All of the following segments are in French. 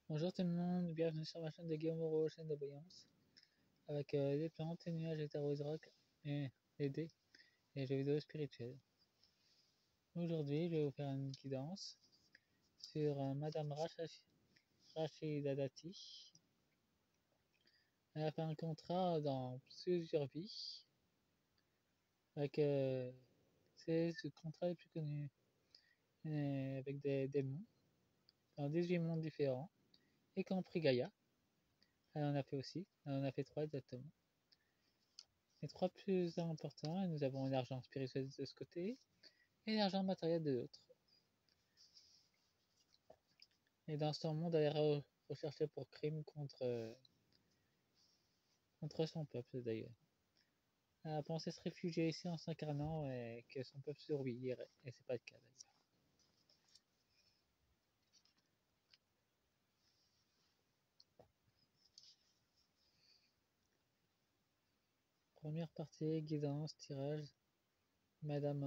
Bonjour tout le monde, bienvenue sur ma chaîne de Guillaume Moreau, chaîne de voyance, avec des plantes, des nuages, des tarots rock, et des dés, et jeux vidéo spirituels. Aujourd'hui, je vais vous faire une guidance sur Madame Rachida Dati. Elle a fait un contrat dans plusieurs vies, avec ce contrat le plus connu, avec des démons, dans 18 mondes différents, y compris Gaïa. Elle en a fait aussi, elle en a fait 3 exactement. Les 3 plus importants, et nous avons l'argent spirituel de ce côté et l'argent matériel de l'autre. Et dans ce monde, elle est recherchée pour crime contre son peuple d'ailleurs. Elle a pensé se réfugier ici en s'incarnant et que son peuple survivrait, et c'est pas le cas d'ailleurs. Première partie, guidance, tirage. Madame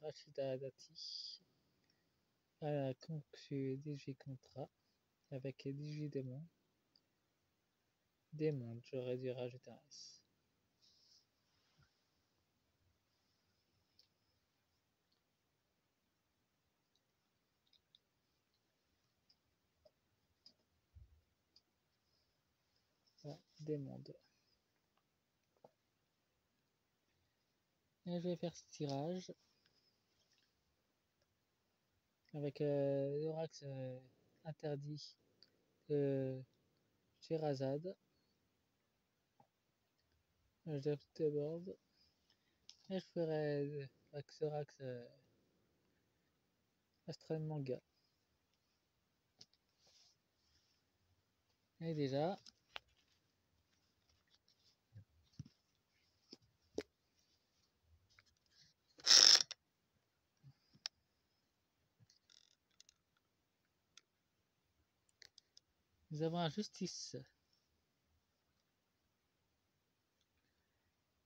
Rachida Dati. Elle a conclu 18 contrats avec 18 démons. Démons, j'aurais dû rajouter un S. Voilà, démons. Et je vais faire ce tirage avec l'orax interdit de Sherazade. Je déborde et je ferai l'orax Astral Manga. Et déjà, nous avons la justice.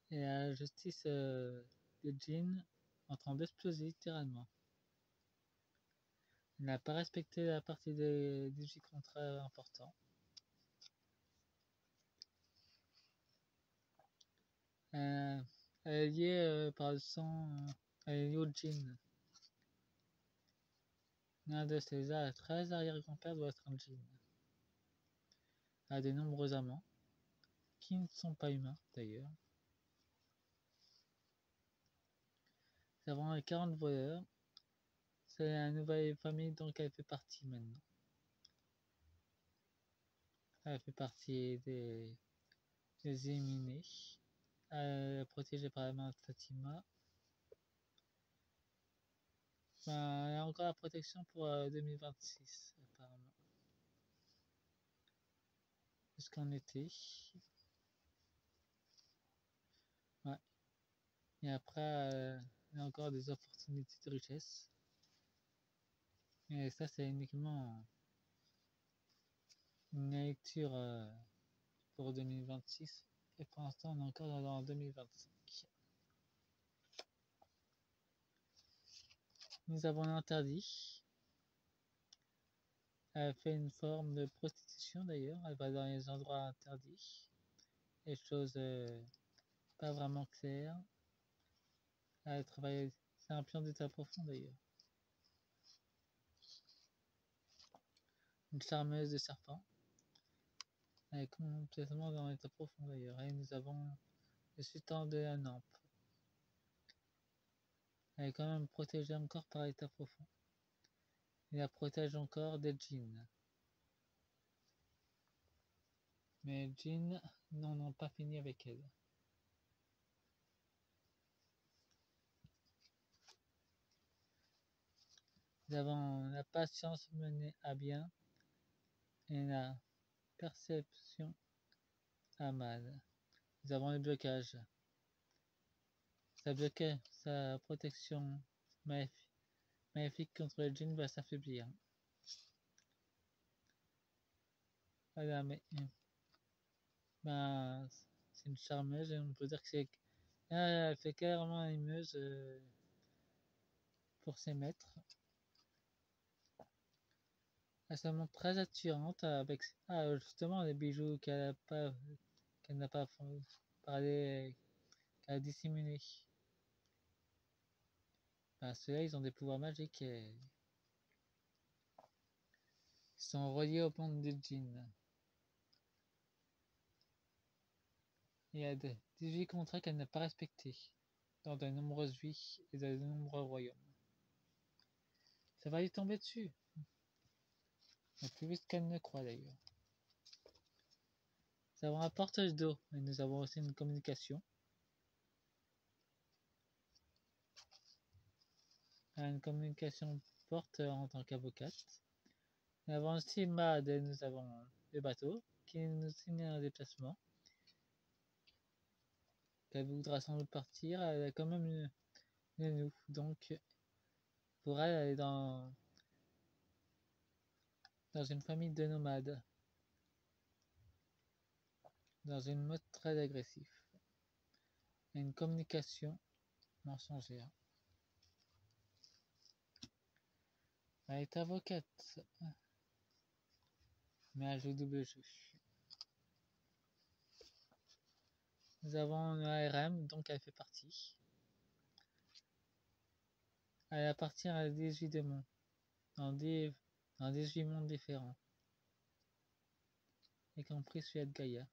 Et la justice de Jean en train d'exploser littéralement. Il n'a pas respecté la partie des 18 contrats importants. Elle est liée par le sang à Jean. L'un de ses 13 arrière-grands-pères doit être un Jean. Elle a de nombreux amants, qui ne sont pas humains d'ailleurs. Nous avons les 40 voleurs. C'est la nouvelle famille dont elle fait partie maintenant. Elle fait partie des éliminés. Elle est protégée par la main de Fatima. Ben, elle a encore la protection pour 2026 apparemment. Jusqu'en été. Ouais. Et après, il y a encore des opportunités de richesse. Et ça, c'est uniquement une lecture pour 2026. Et pour l'instant, on est encore dans 2025. Nous avons l'interdit. Elle fait une forme de prostitution d'ailleurs. Elle va dans les endroits interdits. Les choses pas vraiment claires. Elle travaille. C'est un plan d'état profond d'ailleurs. Une charmeuse de serpent. Elle est complètement dans l'état profond d'ailleurs. Et nous avons le sultan de la Nampe. Elle est quand même protégée encore par l'état profond. Il la protège encore des djinns. Mais les djinns n'en ont pas fini avec elle. Nous avons la patience menée à bien et la perception à mal. Nous avons le blocage. Ça bloquait sa protection maléfique contre les djinns va s'affaiblir. Voilà, mais ben, c'est une charmeuse et on peut dire que c'est. Elle fait clairement émeuse pour ses maîtres. Elle se montre très attirante avec justement les bijoux qu'elle n'a pas parlé, qu'elle a dissimulés. Ben, ceux-là, ils ont des pouvoirs magiques et ils sont reliés au monde des djinns. Il y a 18 contrats qu'elle n'a pas respectés dans de nombreuses vies et de nombreux royaumes. Ça va lui tomber dessus. Mais plus vite qu'elle ne croit d'ailleurs. Nous avons un portage d'eau et nous avons aussi une communication. Une communication porte en tant qu'avocate. Nous avons aussi Mad et nous avons le bateau qui nous signe un déplacement. Elle voudra sans doute partir, elle a quand même nous. Donc pour elle, elle est dans une famille de nomades. Dans une mode très agressif. Et une communication mensongère. Elle est avocate. Mais elle joue double jeu. Nous avons un ARM, donc elle fait partie. Elle appartient à 18 démons, dans 18 mondes différents, y compris celui de Gaïa.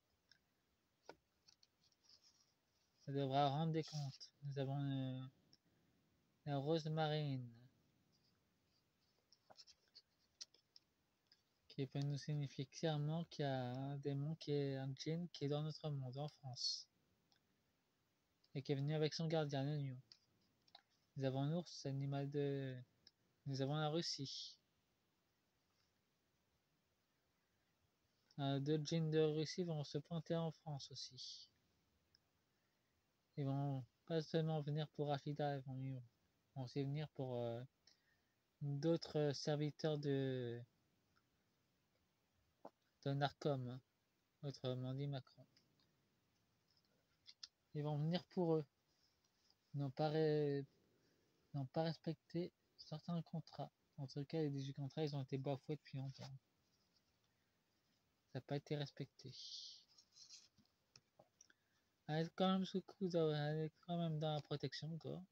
Elle devra rendre des comptes. Nous avons la rose marine, qui peut nous signifier clairement qu'il y a un démon qui est un djinn qui est dans notre monde, en France, et qui est venu avec son gardien, le lion. Nous avons l'ours, animal de... Nous avons la Russie. Deux djinns de Russie vont se pointer en France aussi. Ils vont pas seulement venir pour Rachida, ils vont aussi venir pour d'autres serviteurs de Narcom, autrement dit Macron. Ils vont venir pour eux. Ils n'ont pas respecté certains contrats. En tout cas, les 18 contrats, ils ont été bafoués depuis longtemps. Ça n'a pas été respecté. Elle est quand même sous coude, elle est quand même dans la protection encore.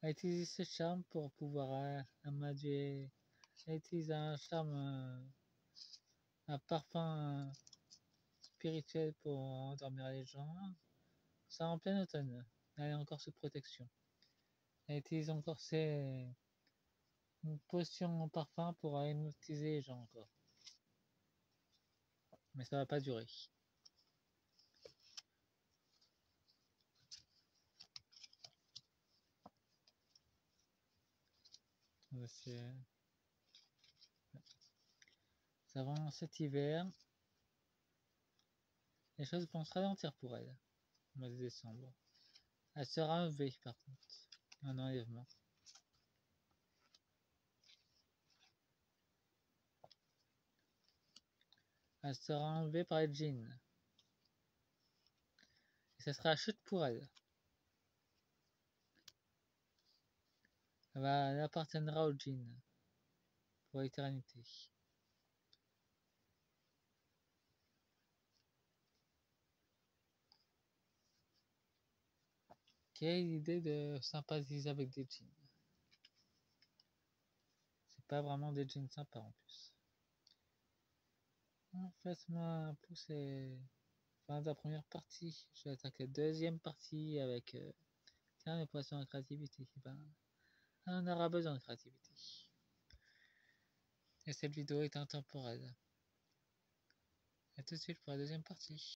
Elle utilise ce charme pour pouvoir amadouer. Elle utilise un charme, un parfum spirituel pour endormir les gens. Ça en plein automne. Elle est encore sous protection. Elle utilise encore une potion en parfum pour hypnotiser les gens encore. Mais ça va pas durer. Nous avons cet hiver. Les choses vont se ralentir pour elle, au mois de décembre. Elle sera enlevée par contre, un enlèvement. Elle sera enlevée par les djinns. Et ça sera la chute pour elle. Elle appartiendra aux djinns pour l'éternité. Quelle est l'idée de sympathiser avec des djinns? C'est pas vraiment des djinns sympas en plus. En fait, moi, pour ces fin de la première partie, je vais attaquer la deuxième partie avec tiens, les poissons en créativité. Ben, on aura besoin de créativité. Et cette vidéo est intemporelle. A tout de suite pour la deuxième partie.